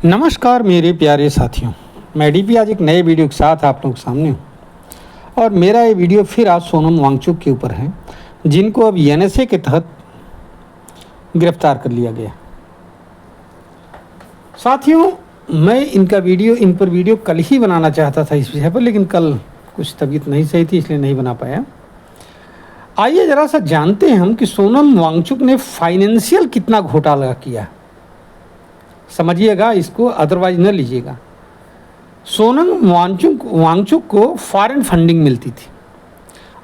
नमस्कार मेरे प्यारे साथियों, मैं डीपी आज एक नए वीडियो के साथ आप लोगों के सामने हूँ। और मेरा ये वीडियो फिर आज सोनम वांगचुक के ऊपर है, जिनको अब एनएसए के तहत गिरफ्तार कर लिया गया। साथियों, मैं इन पर वीडियो कल ही बनाना चाहता था इस विषय पर, लेकिन कल कुछ तबीयत नहीं सही थी, इसलिए नहीं बना पाया। आइए ज़रा सा जानते हैं हम कि सोनम वांगचुक ने फाइनेंशियल कितना घोटाला किया। समझिएगा इसको, अदरवाइज न लीजिएगा। सोनम वांगचुक को फॉरेन फंडिंग मिलती थी,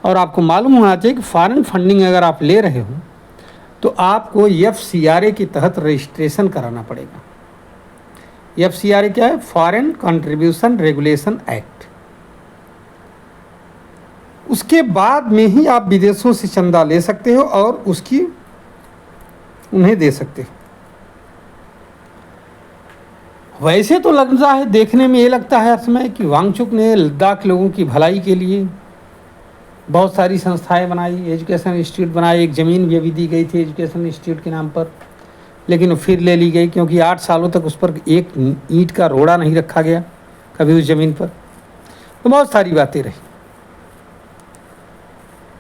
और आपको मालूम होना चाहिए कि फॉरेन फंडिंग अगर आप ले रहे हो तो आपको एफसीआरए के तहत रजिस्ट्रेशन कराना पड़ेगा। एफसीआरए क्या है? Foreign contribution regulation act. उसके बाद में ही आप विदेशों से चंदा ले सकते हो और उसकी उन्हें दे सकते हो। वैसे तो लगता है, देखने में ये लगता है हर समय कि वांगचुक ने लद्दाख लोगों की भलाई के लिए बहुत सारी संस्थाएं बनाई, एजुकेशन इंस्टीट्यूट बनाए। एक ज़मीन भी दी गई थी एजुकेशन इंस्टीट्यूट के नाम पर, लेकिन वो फिर ले ली गई क्योंकि 8 सालों तक उस पर एक ईंट का रोड़ा नहीं रखा गया कभी उस ज़मीन पर। तो बहुत सारी बातें रही।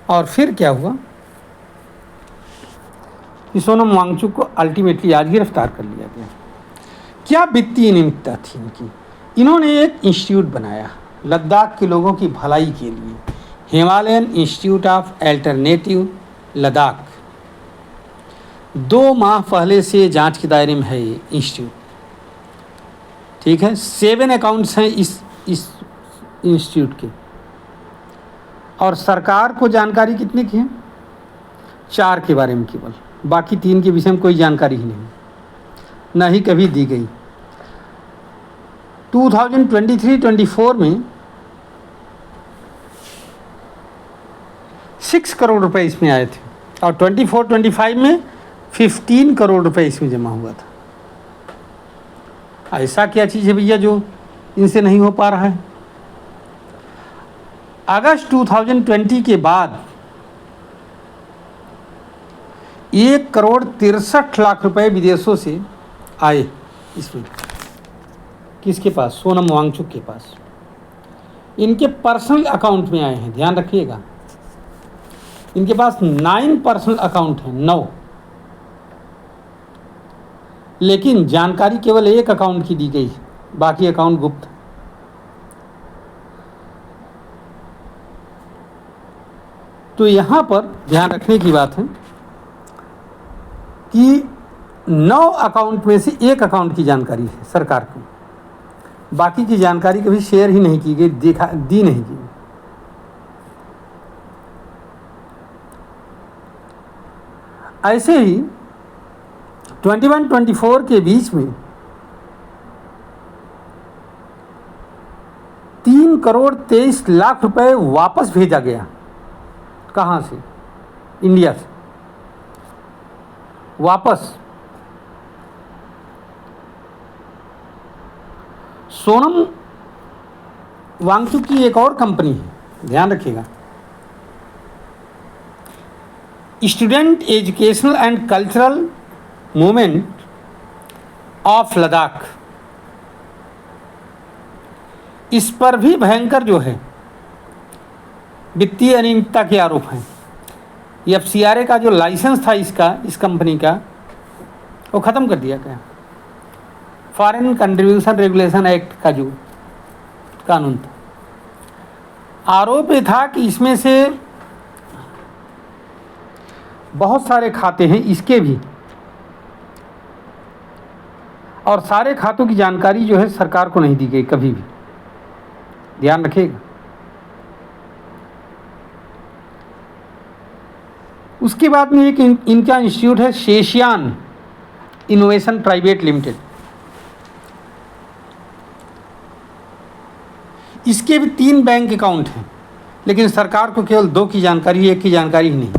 और फिर क्या हुआ कि सोनम वांगचुक को अल्टीमेटली आज गिरफ्तार कर लिया गया। क्या वित्तीय निमित्ता थी इनकी? इन्होंने एक इंस्टीट्यूट बनाया लद्दाख के लोगों की भलाई के लिए, Himalayan institute of alternative Ladakh. 2 माह पहले से जांच के दायरे में है ये इंस्टीट्यूट। ठीक है, 7 अकाउंट्स हैं इस इंस्टीट्यूट के, और सरकार को जानकारी कितने की है? 4 के बारे में केवल, बाकी 3 के विषय में कोई जानकारी ही नहीं, ना ही कभी दी गई। 2023-24 में 6 करोड़ रुपए इसमें आए थे, और 24-25 में 15 करोड़ रुपए इसमें जमा हुआ था। ऐसा क्या चीज़ है भैया जो इनसे नहीं हो पा रहा है? अगस्त 2020 के बाद 1,63,00,000 रुपए विदेशों से आए इसमें। किसके पास? सोनम वांगचुक के पास। इनके पर्सनल अकाउंट में आए हैं, ध्यान रखिएगा। इनके पास 9 पर्सनल अकाउंट हैं, 9, लेकिन जानकारी केवल एक अकाउंट की दी गई, बाकी अकाउंट गुप्त। तो यहां पर ध्यान रखने की बात है कि 9 अकाउंट में से एक अकाउंट की जानकारी है सरकार को, बाकी की जानकारी कभी शेयर ही नहीं की गई, दी नहीं की। ऐसे ही 21-24 के बीच में 3,23,00,000 रुपए वापस भेजा गया। कहाँ से? इंडिया से वापस। सोनम वांगचुक की एक और कंपनी है, ध्यान रखिएगा, student educational and cultural movement of Ladakh. इस पर भी भयंकर जो है वित्तीय अनियमितता के आरोप हैं। एफसीआरए का जो लाइसेंस था इस कंपनी का, वो ख़त्म कर दिया गया। फॉरेन कंट्रीब्यूशन रेगुलेशन एक्ट का जो कानून था, आरोप ये था कि इसमें से बहुत सारे खाते हैं इसके भी, और सारे खातों की जानकारी जो है सरकार को नहीं दी गई कभी भी, ध्यान रखिएगा। उसके बाद में एक इनका इंस्टीट्यूट है शेशियान इनोवेशन प्राइवेट लिमिटेड। इसके भी 3 बैंक अकाउंट हैं, लेकिन सरकार को केवल 2 की जानकारी, 1 की जानकारी ही नहीं।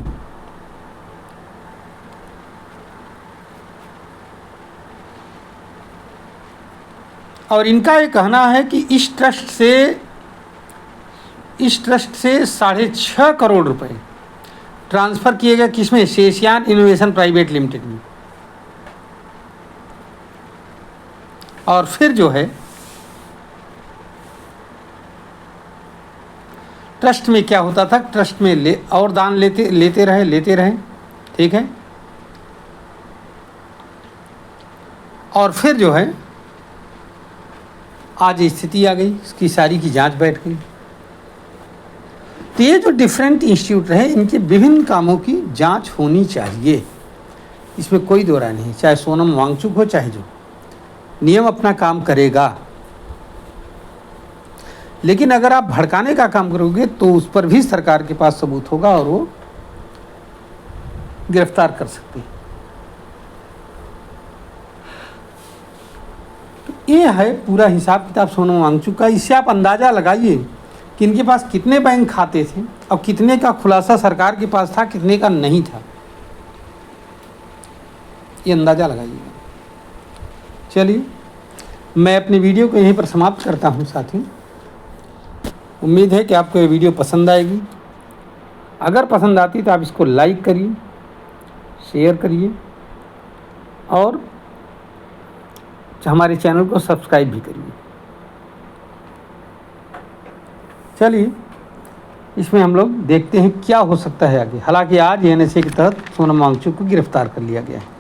और इनका ये कहना है कि इस ट्रस्ट से 6.5 करोड़ रुपए ट्रांसफ़र किए गए, किसमें? शेशियान इनोवेशन प्राइवेट लिमिटेड में। और फिर जो है ट्रस्ट में क्या होता था, ट्रस्ट में और दान लेते रहे, ठीक है। और फिर जो है आज स्थिति आ गई, इसकी सारी की जांच बैठ गई। तो ये जो डिफरेंट इंस्टीट्यूट रहे, इनके विभिन्न कामों की जांच होनी चाहिए, इसमें कोई दो राय नहीं। चाहे सोनम वांगचुक हो, चाहे जो, नियम अपना काम करेगा। लेकिन अगर आप भड़काने का काम करोगे तो उस पर भी सरकार के पास सबूत होगा और वो गिरफ्तार कर सकते हैं। तो ये है पूरा हिसाब किताब सोनम वांगचुक का। इससे आप अंदाज़ा लगाइए कि इनके पास कितने बैंक खाते थे और कितने का खुलासा सरकार के पास था, कितने का नहीं था, ये अंदाज़ा लगाइएगा। चलिए, मैं अपनी वीडियो को यहीं पर समाप्त करता हूँ साथियों। उम्मीद है कि आपको ये वीडियो पसंद आएगी। अगर पसंद आती तो आप इसको लाइक करिए, शेयर करिए और हमारे चैनल को सब्सक्राइब भी करिए। चलिए, इसमें हम लोग देखते हैं क्या हो सकता है आगे। हालांकि आज एनएसए के तहत सोनम वांगचुक को गिरफ्तार कर लिया गया है।